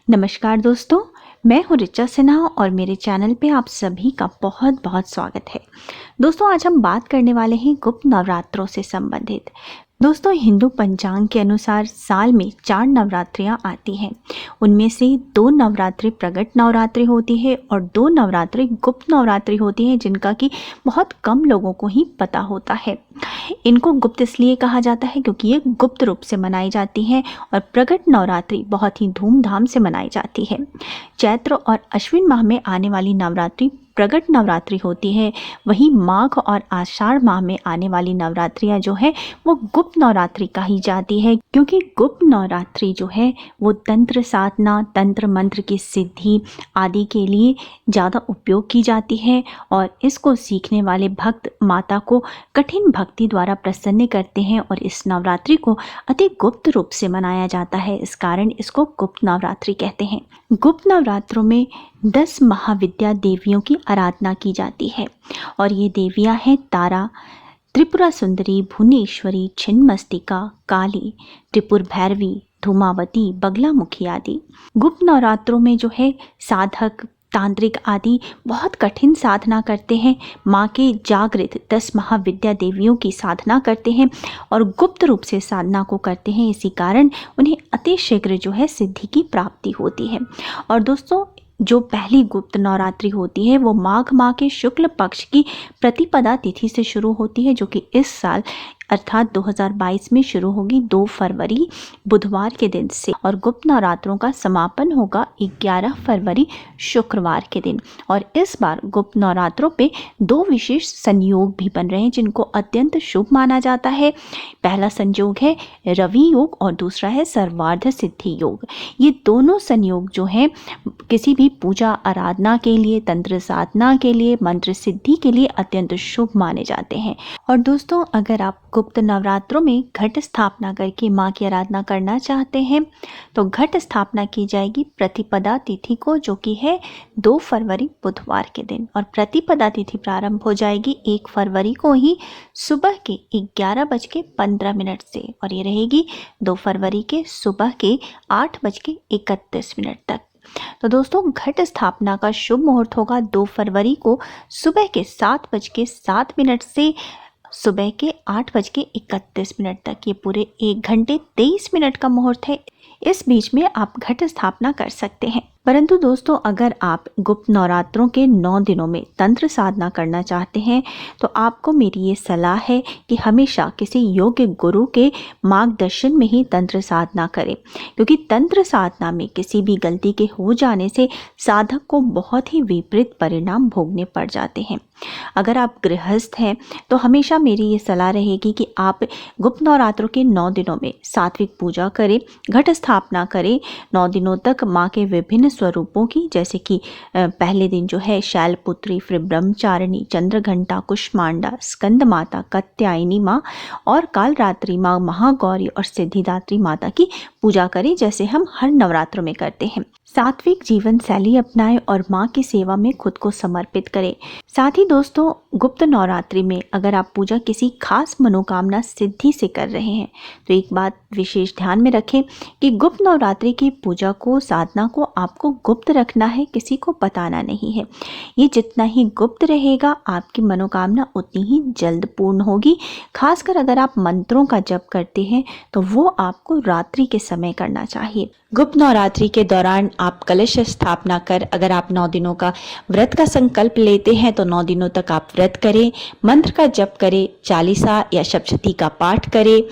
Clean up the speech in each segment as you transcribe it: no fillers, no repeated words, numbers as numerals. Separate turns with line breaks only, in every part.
नमस्कार दोस्तों, मैं हूँ ऋचा सिन्हा और मेरे चैनल पे आप सभी का बहुत बहुत स्वागत है। दोस्तों, आज हम बात करने वाले हैं गुप्त नवरात्रों से संबंधित। दोस्तों, हिंदू पंचांग के अनुसार साल में 4 नवरात्रियाँ आती हैं। उनमें से 2 नवरात्रि प्रगट नवरात्रि होती है और 2 नवरात्रि गुप्त नवरात्रि होती है, जिनका कि बहुत कम लोगों को ही पता होता है। इनको गुप्त इसलिए कहा जाता है क्योंकि ये गुप्त रूप से मनाई जाती हैं और प्रगट नवरात्रि बहुत ही धूमधाम से मनाई जाती है। चैत्र और अश्विन माह में आने वाली नवरात्रि प्रगट नवरात्रि होती है, वहीं माघ और आषाढ़ माह में आने वाली नवरात्रियां जो है वो गुप्त नवरात्रि कही जाती है, क्योंकि गुप्त नवरात्रि जो है वो तंत्र साधना, तंत्र मंत्र की सिद्धि आदि के लिए ज़्यादा उपयोग की जाती है और इसको सीखने वाले भक्त माता को कठिन भक्ति द्वारा प्रसन्न करते हैं और इस नवरात्रि को अति गुप्त रूप से मनाया जाता है। इस कारण इसको गुप्त नवरात्रि कहते हैं। गुप्त नवरात्रों में 10 महाविद्या देवियों की आराधना की जाती है और ये देवियां हैं तारा, त्रिपुरा सुंदरी, भुवनेश्वरी, छिन्नमस्तिका, काली, त्रिपुर भैरवी, धूमावती, बगलामुखी आदि। गुप्त नवरात्रों में जो है साधक, तांत्रिक आदि बहुत कठिन साधना करते हैं, माँ के जागृत 10 महाविद्या देवियों की साधना करते हैं और गुप्त रूप से साधना को करते हैं। इसी कारण उन्हें अति शीघ्र जो है सिद्धि की प्राप्ति होती है। और दोस्तों, जो पहली गुप्त नवरात्रि होती है वो माघ माह के शुक्ल पक्ष की प्रतिपदा तिथि से शुरू होती है, जो कि इस साल अर्थात 2022 में शुरू होगी 2 फरवरी बुधवार के दिन से, और गुप्त नवरात्रों का समापन होगा 11 फरवरी शुक्रवार के दिन। और इस बार गुप्त नवरात्रों पे 2 विशेष संयोग भी बन रहे हैं जिनको अत्यंत शुभ माना जाता है। पहला संयोग है रवि योग और दूसरा है सर्वार्ध सिद्धि योग। ये दोनों संयोग जो हैं किसी भी पूजा आराधना के लिए, तंत्र साधना के लिए, मंत्र सिद्धि के लिए अत्यंत शुभ माने जाते हैं। और दोस्तों, अगर आप गुप्त नवरात्रों में घट स्थापना करके माँ की आराधना करना चाहते हैं तो घट स्थापना की जाएगी प्रतिपदा तिथि को, जो कि है 2 फरवरी बुधवार के दिन, और प्रतिपदा तिथि प्रारंभ हो जाएगी 1 फरवरी को ही सुबह के 11:15 से और ये रहेगी 2 फरवरी के सुबह के 8:31 तक। तो दोस्तों, घट स्थापना का शुभ मुहूर्त होगा 2 फरवरी को सुबह के 7:07 से सुबह के 8:31 तक। ये पूरे 1 घंटे 23 मिनट का मुहूर्त है। इस बीच में आप घट स्थापना कर सकते हैं। परंतु दोस्तों, अगर आप गुप्त नवरात्रों के 9 दिनों में तंत्र साधना करना चाहते हैं तो आपको मेरी ये सलाह है कि हमेशा किसी योग्य गुरु के मार्गदर्शन में ही तंत्र साधना करें, क्योंकि तंत्र साधना में किसी भी गलती के हो जाने से साधक को बहुत ही विपरीत परिणाम भोगने पड़ जाते हैं। अगर आप गृहस्थ हैं तो हमेशा मेरी ये सलाह रहेगी कि आप गुप्त नवरात्रों के 9 दिनों में सात्विक पूजा करें, घट स्थापना करें। 9 दिनों तक माँ के विभिन्न स्वरूपों की, जैसे कि पहले दिन जो है शैलपुत्री, फिर ब्रह्मचारिणी, चंद्रघंटा, कुष्मांडा, स्कंद माता, कात्यायनी माँ और कालरात्रि माँ, महागौरी और सिद्धिदात्री माता की पूजा करें, जैसे हम हर नवरात्र में करते हैं। सात्विक जीवन शैली अपनाएं और माँ की सेवा में खुद को समर्पित करें। साथ ही दोस्तों, गुप्त नवरात्रि में अगर आप पूजा किसी खास मनोकामना सिद्धि से कर रहे हैं तो एक बात विशेष ध्यान में रखें कि गुप्त नवरात्रि की पूजा को, साधना को आपको गुप्त रखना है, किसी को बताना नहीं है। ये जितना ही गुप्त रहेगा आपकी मनोकामना उतनी ही जल्द पूर्ण होगी। खासकर अगर आप मंत्रों का जप करते हैं तो वो आपको रात्रि के समय करना चाहिए। गुप्त नवरात्रि के दौरान आप कलश स्थापना कर, अगर आप 9 दिनों का व्रत का संकल्प लेते हैं तो 9 दिनों तक आप व्रत करें, मंत्र का जप करें, चालीसा या सप्तशती का पाठ करें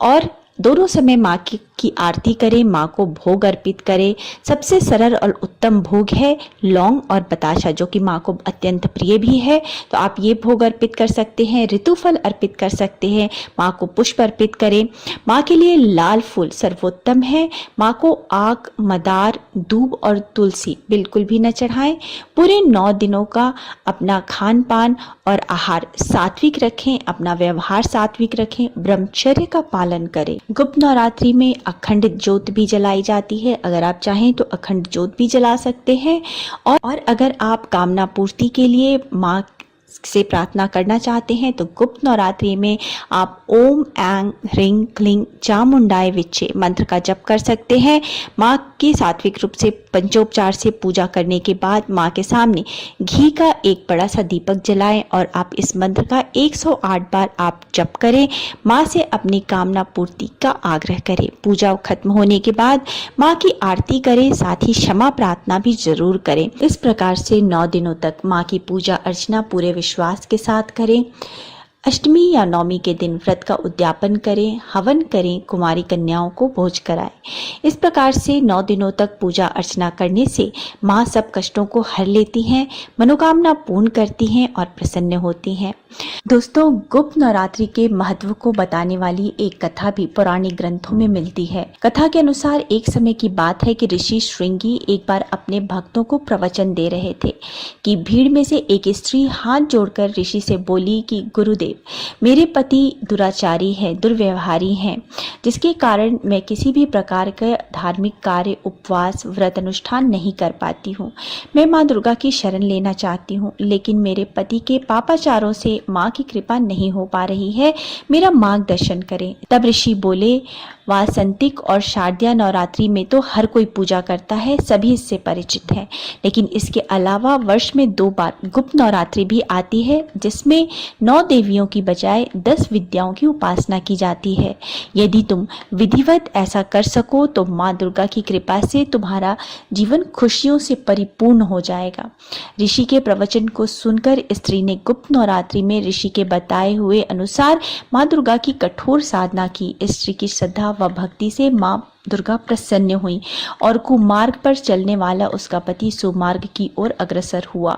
और दोनों समय माँ की आरती करें, माँ को भोग अर्पित करें। सबसे सरल और उत्तम भोग है लौंग और बताशा, जो कि माँ को अत्यंत प्रिय भी है, तो आप ये भोग अर्पित कर सकते हैं। ऋतुफल अर्पित कर सकते हैं, माँ को पुष्प अर्पित करें। माँ के लिए लाल फूल सर्वोत्तम है। माँ को आग, मदार, दूब और तुलसी बिल्कुल भी न चढ़ाएं। पूरे 9 दिनों का अपना खान पान और आहार सात्विक रखें, अपना व्यवहार सात्विक रखें, ब्रह्मचर्य का पालन करें। गुप्त नवरात्रि में अखंड ज्योत भी जलाई जाती है। अगर आप चाहें तो अखंड ज्योत भी जला सकते हैं। और अगर आप कामना पूर्ति के लिए माँ से प्रार्थना करना चाहते हैं तो गुप्त नवरात्रि में आप ओम ऐं ह्रीं क्लीं चामुंडाय विच्चे मंत्र का जप कर सकते हैं। माँ की सात्विक रूप से पंचोपचार से पूजा करने के बाद माँ के सामने घी का एक बड़ा सा दीपक जलाएं और आप इस मंत्र का 108 बार आप जप करें। माँ से अपनी कामना पूर्ति का आग्रह करें। पूजा खत्म होने के बाद माँ की आरती करें, साथ ही क्षमा प्रार्थना भी जरूर करें। इस प्रकार से 9 दिनों तक माँ की पूजा अर्चना पूरे विश्वास के साथ करें। अष्टमी या नवमी के दिन व्रत का उद्यापन करें, हवन करें, कुमारी कन्याओं को भोज कराएं। इस प्रकार से 9 दिनों तक पूजा अर्चना करने से माँ सब कष्टों को हर लेती हैं, मनोकामना पूर्ण करती हैं और प्रसन्न होती हैं। दोस्तों, गुप्त नवरात्रि के महत्व को बताने वाली एक कथा भी पौराणिक ग्रंथों में मिलती है। कथा के अनुसार एक समय की बात है कि ऋषि श्रृंगी एक बार अपने भक्तों को प्रवचन दे रहे थे कि भीड़ में से एक स्त्री हाथ जोड़कर ऋषि से बोली कि गुरुदेव, मेरे पति दुराचारी है, दुर्व्यवहारी हैं, जिसके कारण मैं किसी भी प्रकार का धार्मिक कार्य, उपवास, व्रत अनुष्ठान नहीं कर पाती हूँ। मैं माँ दुर्गा की शरण लेना चाहती हूँ, लेकिन मेरे पति के पापाचारों से माँ की कृपा नहीं हो पा रही है, मेरा मार्गदर्शन करें। तब ऋषि बोले, वासंतिक और शारदीय नवरात्रि में तो हर कोई पूजा करता है, सभी इससे परिचित है, लेकिन इसके अलावा वर्ष में 2 बार गुप्त नवरात्रि भी आती है, जिसमें 9 देवियों की बजाय 10 विद्याओं की उपासना की जाती है। यदि तुम विधिवत ऐसा कर सको तो माँ दुर्गा की कृपा से तुम्हारा जीवन खुशियों से परिपूर्ण हो जाएगा। ऋषि के प्रवचन को सुनकर स्त्री ने गुप्त नवरात्रि में ऋषि के बताए हुए अनुसार माँ दुर्गा की कठोर साधना की। स्त्री की श्रद्धा व भक्ति से माँ दुर्गा प्रसन्न हुई और कुमार्ग पर चलने वाला उसका पति सुमार्ग की ओर अग्रसर हुआ।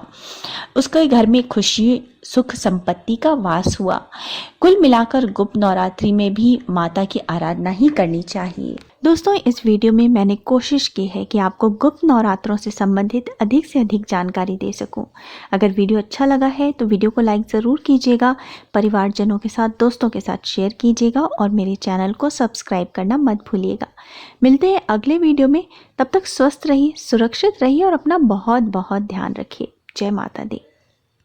उसके घर में खुशी, सुख, संपत्ति का वास हुआ। कुल मिलाकर गुप्त नवरात्रि में भी माता की आराधना ही करनी चाहिए। दोस्तों, इस वीडियो में मैंने कोशिश की है कि आपको गुप्त नवरात्रों से संबंधित अधिक से अधिक जानकारी दे सकूं। अगर वीडियो अच्छा लगा है तो वीडियो को लाइक ज़रूर कीजिएगा, परिवारजनों के साथ, दोस्तों के साथ शेयर कीजिएगा और मेरे चैनल को सब्सक्राइब करना मत भूलिएगा। मिलते हैं अगले वीडियो में, तब तक स्वस्थ रहिए, सुरक्षित रहिए और अपना बहुत बहुत ध्यान रखिए। जय माता दी।